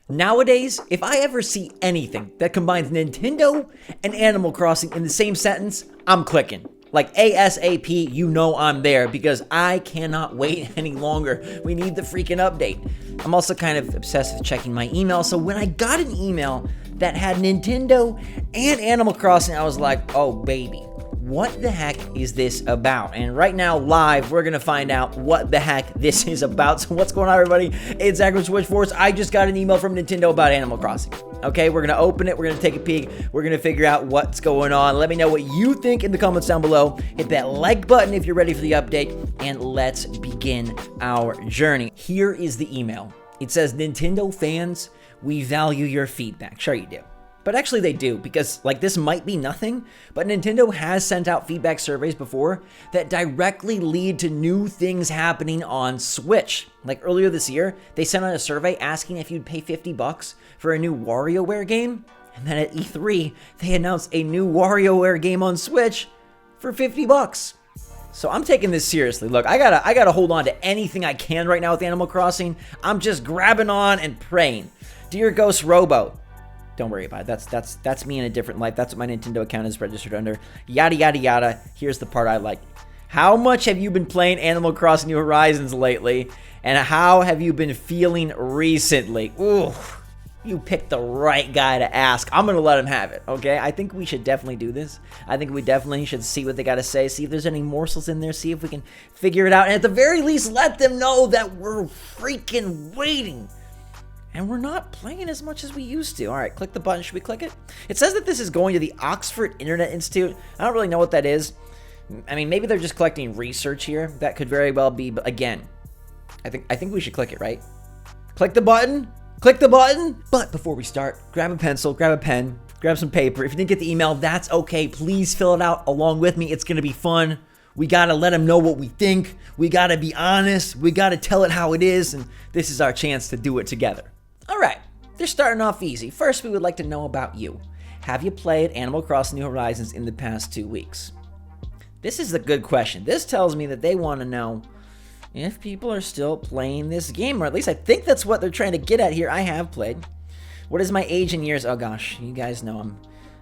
Nowadays, if I ever see anything that combines Nintendo and Animal Crossing in the same sentence, I'm clicking. Like ASAP, you know I'm there because I cannot wait any longer. We need the freaking update. I'm also kind of obsessed with checking my email, so when I got an email that had Nintendo and Animal Crossing, I was like, oh baby, what the heck is this about? And right now, live, we're gonna find out what the heck this is about. So what's going on, everybody? It's Zach from SwitchForce. I just got an email from Nintendo about Animal Crossing. Okay, we're gonna open it, we're gonna take a peek, we're gonna figure out what's going on. Let me know what you think in the comments down below. Hit that like button if you're ready for the update, and let's begin our journey. Here is the email. It says, Nintendo fans, we value your feedback. Sure you do. But actually they do, because like this might be nothing, but Nintendo has sent out feedback surveys before that directly lead to new things happening on Switch. Like earlier this year, they sent out a survey asking if you'd pay $50 for a new WarioWare game. And then at E3, they announced a new WarioWare game on Switch for $50. So I'm taking this seriously. Look, I gotta hold on to anything I can right now with Animal Crossing. I'm just grabbing on and praying. Dear Ghost Robo, don't worry about it. That's me in a different life. That's what my Nintendo account is registered under. Yada, yada, yada. Here's the part I like. How much have you been playing Animal Crossing New Horizons lately? And how have you been feeling recently? Ooh, you picked the right guy to ask. I'm going to let him have it, okay? I think we should definitely do this. I think we definitely should see what they got to say, see if there's any morsels in there, see if we can figure it out. And at the very least, let them know that we're freaking waiting. And we're not playing as much as we used to. All right, click the button. Should we click it? It says that this is going to the Oxford Internet Institute. I don't really know what that is. I mean, maybe they're just collecting research here. That could very well be, but again, I think we should click it, right? Click the button. Click the button. But before we start, grab a pencil, grab a pen, grab some paper. If you didn't get the email, that's okay. Please fill it out along with me. It's going to be fun. We got to let them know what we think. We got to be honest. We got to tell it how it is. And this is our chance to do it together. All right, they're starting off easy. First, we would like to know about you. Have you played Animal Crossing New Horizons in the past 2 weeks? This is a good question. This tells me that they want to know if people are still playing this game, or at least I think that's what they're trying to get at here. I have played. What is my age in years? Oh gosh, you guys know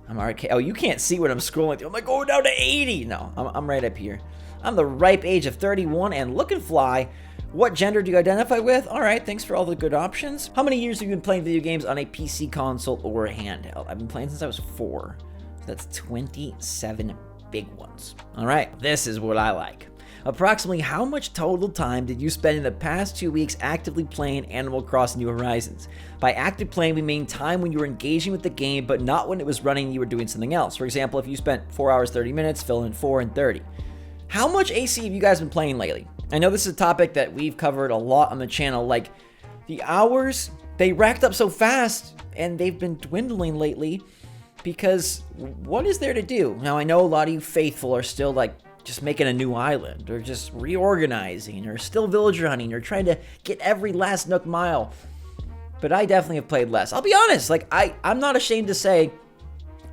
I'm arcade. Oh, you can't see what I'm scrolling through. I'm like going down to 80. No, I'm right up here. I'm the ripe age of 31 and looking fly. What gender do you identify with? All right, thanks for all the good options. How many years have you been playing video games on a PC console or a handheld? I've been playing since I was 4. So that's 27 big ones. All right, this is what I like. Approximately how much total time did you spend in the past 2 weeks actively playing Animal Crossing New Horizons? By active playing, we mean time when you were engaging with the game, but not when it was running and you were doing something else. For example, if you spent 4 hours, 30 minutes, fill in 4 and 30. How much AC have you guys been playing lately? I know this is a topic that we've covered a lot on the channel. Like, the hours, they racked up so fast, and they've been dwindling lately because what is there to do? Now, I know a lot of you faithful are still, like, just making a new island, or just reorganizing, or still villager hunting, or trying to get every last nook mile. But I definitely have played less. I'll be honest, like, I'm not ashamed to say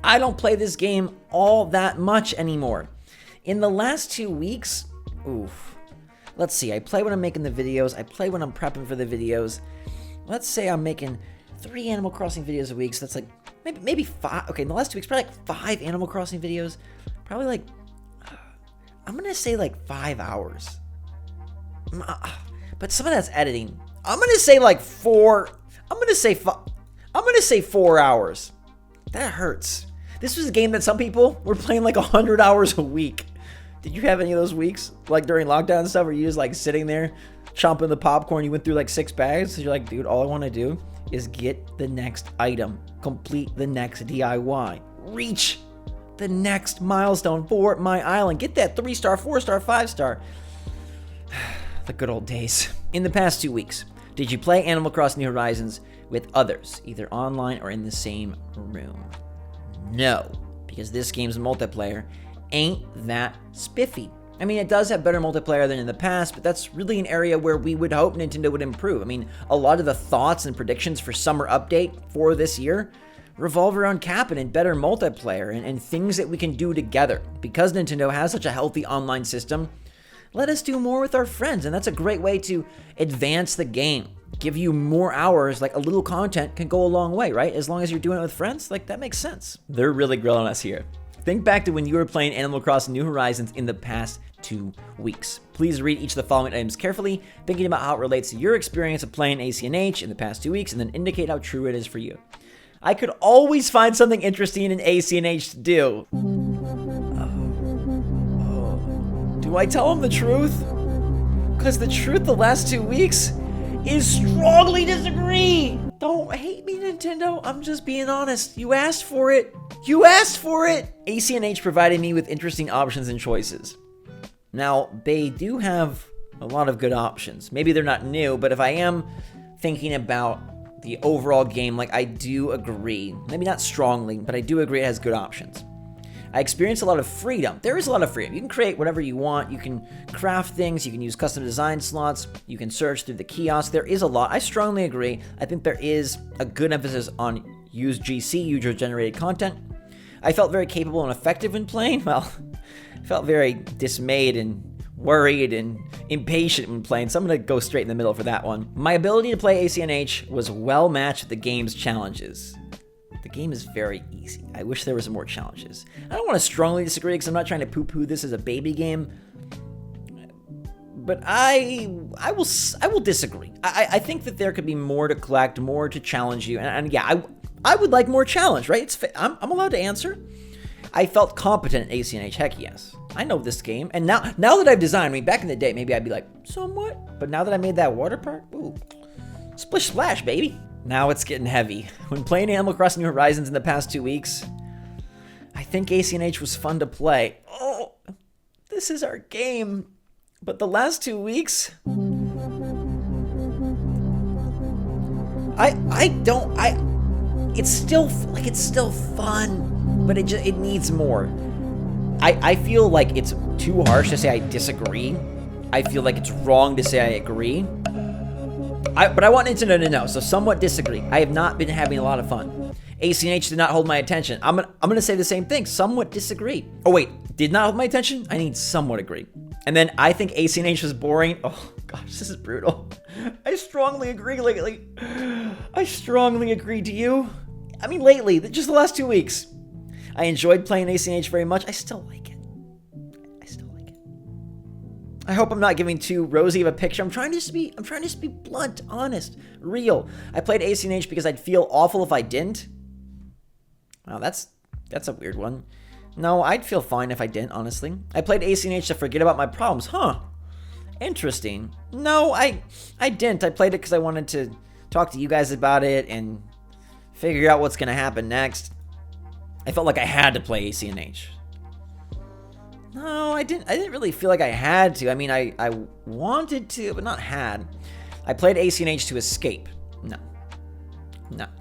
I don't play this game all that much anymore. In the last 2 weeks, oof. Let's see, I play when I'm making the videos, I play when I'm prepping for the videos. Let's say I'm making 3 Animal Crossing videos a week, so that's like, maybe 5, okay, in the last 2 weeks, probably like 5 Animal Crossing videos. Probably like, I'm gonna say like 5 hours. But some of that's editing. I'm gonna say like 4, I'm gonna say 4 hours. That hurts. This was a game that some people were playing like 100 hours a week. Did you have any of those weeks, like during lockdown and stuff, where you just like sitting there, chomping the popcorn, you went through like 6 bags, so you're like, dude, all I want to do is get the next item, complete the next DIY, reach the next milestone for my island, get that 3-star, 4-star, 5-star. The good old days. In the past 2 weeks, did you play Animal Crossing New Horizons with others, either online or in the same room? No, because this game's multiplayer ain't that spiffy. I mean, it does have better multiplayer than in the past, but that's really an area where we would hope Nintendo would improve. I mean, a lot of the thoughts and predictions for summer update for this year revolve around capping and better multiplayer and things that we can do together. Because Nintendo has such a healthy online system, let us do more with our friends, and that's a great way to advance the game. give you more hours. Like, a little content can go a long way, right? As long as you're doing it with friends, like, that makes sense. They're really grilling us here. Think back to when you were playing Animal Crossing New Horizons in the past 2 weeks. Please read each of the following items carefully, thinking about how it relates to your experience of playing ACNH in the past 2 weeks, and then indicate how true it is for you. I could always find something interesting in ACNH to do. Do I tell him the truth? Because the truth the last 2 weeks is strongly disagree. Don't hate me, Nintendo. I'm just being honest. You asked for it. You asked for it. ACNH provided me with interesting options and choices. Now, they do have a lot of good options. Maybe they're not new, but if I am thinking about the overall game, like, I do agree. Maybe not strongly, but I do agree it has good options. I experienced a lot of freedom. There is a lot of freedom. You can create whatever you want. You can craft things. You can use custom design slots. You can search through the kiosk. There is a lot. I strongly agree. I think there is a good emphasis on use GC, user-generated content. I felt very capable and effective when playing. Well, I felt very dismayed and worried and impatient when playing, so I'm going to go straight in the middle for that one. My ability to play ACNH was well matched with the game's challenges. The game is very easy. I wish there was more challenges. I don't want to strongly disagree because I'm not trying to poo-poo this as a baby game, but I will disagree. I think that there could be more to collect, more to challenge you, and yeah, I would like more challenge, right? I'm allowed to answer. I felt competent at ACNH, heck yes. I know this game, and now that I've designed, I mean, back in the day, maybe I'd be like, somewhat, but now that I made that water park, ooh, splish splash, baby. Now it's getting heavy. When playing Animal Crossing New Horizons in the past 2 weeks, I think ACNH was fun to play. Oh, this is our game. But the last 2 weeks, it's still fun, but it needs more. I feel like it's too harsh to say I disagree. I feel like it's wrong to say I agree. But I want Nintendo to know, so somewhat disagree. I have not been having a lot of fun. ACNH did not hold my attention. I'm gonna say the same thing, somewhat disagree. Oh wait, did not hold my attention? I need somewhat agree. And then I think ACNH was boring. Oh gosh, this is brutal. I strongly agree lately. I strongly agree. Do you? I mean lately, just the last 2 weeks. I enjoyed playing ACNH very much. I still like it. I hope I'm not giving too rosy of a picture. I'm trying to be blunt, honest, real. I played ACNH because I'd feel awful if I didn't. Wow, that's a weird one. No, I'd feel fine if I didn't, honestly. I played ACNH to forget about my problems. Huh. Interesting. No, I didn't. I played it because I wanted to talk to you guys about it and figure out what's going to happen next. I felt like I had to play ACNH. No, I didn't really feel like I had to. I mean, I wanted to, but not had. I played ACNH to escape. No,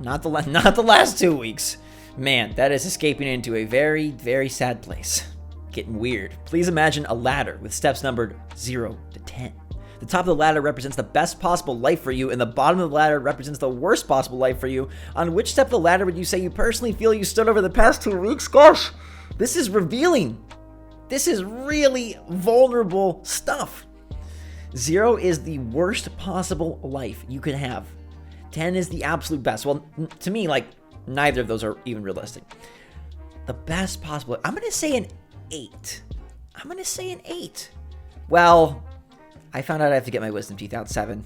not the last 2 weeks. Man, that is escaping into a very, very sad place. Getting weird. Please imagine a ladder with steps numbered 0 to 10. The top of the ladder represents the best possible life for you, and the bottom of the ladder represents the worst possible life for you. On which step of the ladder would you say you personally feel you stood over the past 2 weeks? Gosh, this is revealing. This is really vulnerable stuff. 0 is the worst possible life you could have. 10 is the absolute best. Well, to me, like, neither of those are even realistic. The best possible, I'm going to say an 8. Well, I found out I have to get my wisdom teeth out 7.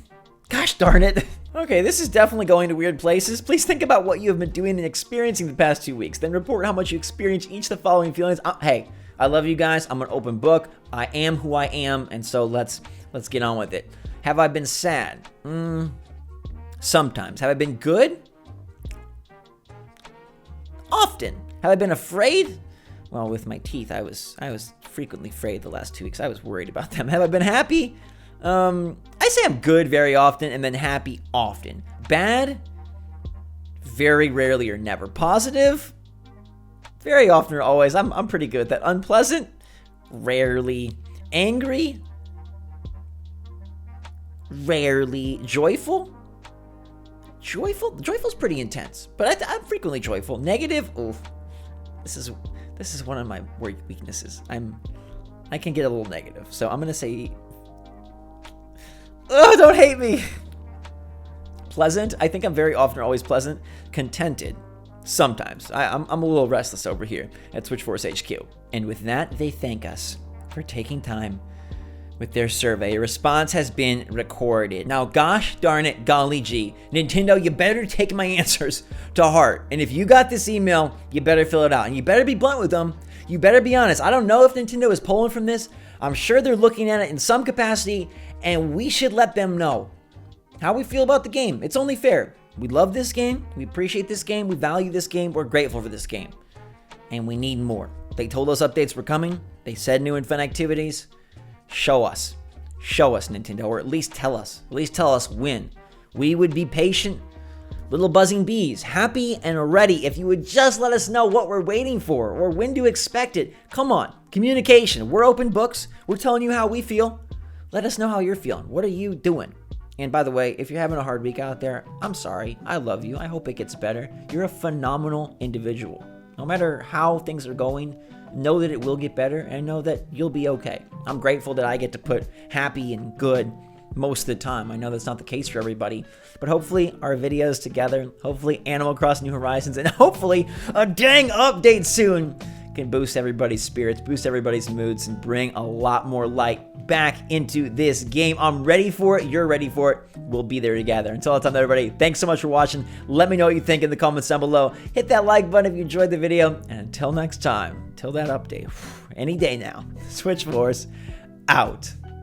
Gosh darn it. Okay, this is definitely going to weird places. Please think about what you have been doing and experiencing the past 2 weeks. Then report how much you experience each of the following feelings. Hey, I love you guys. I'm an open book. I am who I am, and so let's get on with it. Have I been sad? Sometimes. Have I been good? Often. Have I been afraid? Well, with my teeth, I was frequently afraid the last 2 weeks. I was worried about them. Have I been happy? I say I'm good very often, and then happy often. Bad? Very rarely or never. Positive? Very often or always. I'm pretty good at that. Unpleasant? Rarely. Angry? Rarely. Joyful? Joyful's pretty intense, but I'm frequently joyful. Negative? Oof. This is one of my weaknesses. I can get a little negative, so I'm gonna say, oh, don't hate me. pleasant. I think I'm very often or always pleasant. Contented. Sometimes. I'm a little restless over here at SwitchForce HQ. And with that, they thank us for taking time with their survey. A response has been recorded. Now, gosh darn it, golly gee, Nintendo, you better take my answers to heart. And if you got this email, you better fill it out. And you better be blunt with them. You better be honest. I don't know if Nintendo is pulling from this. I'm sure they're looking at it in some capacity, and we should let them know how we feel about the game. It's only fair. We love this game. We appreciate this game. We value this game. We're grateful for this game. And we need more. They told us updates were coming. They said new and fun activities. Show us. Show us, Nintendo, or at least tell us. At least tell us when. We would be patient, little buzzing bees, happy and ready if you would just let us know what we're waiting for or when to expect it. Come on. Communication. We're open books. We're telling you how we feel. Let us know how you're feeling. What are you doing? And by the way, if you're having a hard week out there, I'm sorry. I love you. I hope it gets better. You're a phenomenal individual. No matter how things are going, know that it will get better and know that you'll be okay. I'm grateful that I get to put happy and good most of the time. I know that's not the case for everybody, but hopefully our videos together, hopefully Animal Crossing New Horizons, and hopefully a dang update soon can boost everybody's spirits, boost everybody's moods, and bring a lot more light back into this game. I'm ready for it. You're ready for it. We'll be there together. Until that time, everybody, thanks so much for watching. Let me know what you think in the comments down below. Hit that like button if you enjoyed the video. And until next time, till that update, any day now, SwitchForce out.